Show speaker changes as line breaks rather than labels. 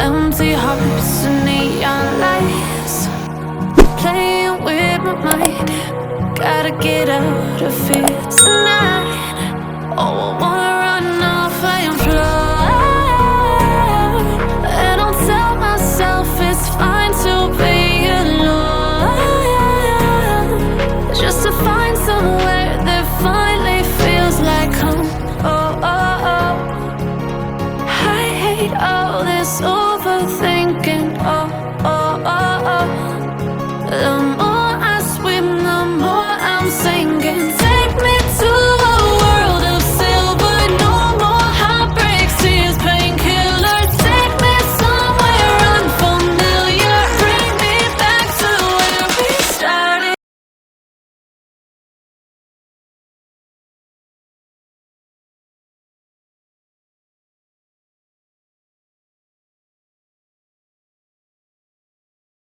Empty hearts and neon lights, playing with my mind. Gotta get out of here tonight. Oh, I wanna run off and fly, and I'll tell myself it's fine to be alone, just to find somewhere that finally feels like home. Oh, oh, oh. I hate all this overthinking.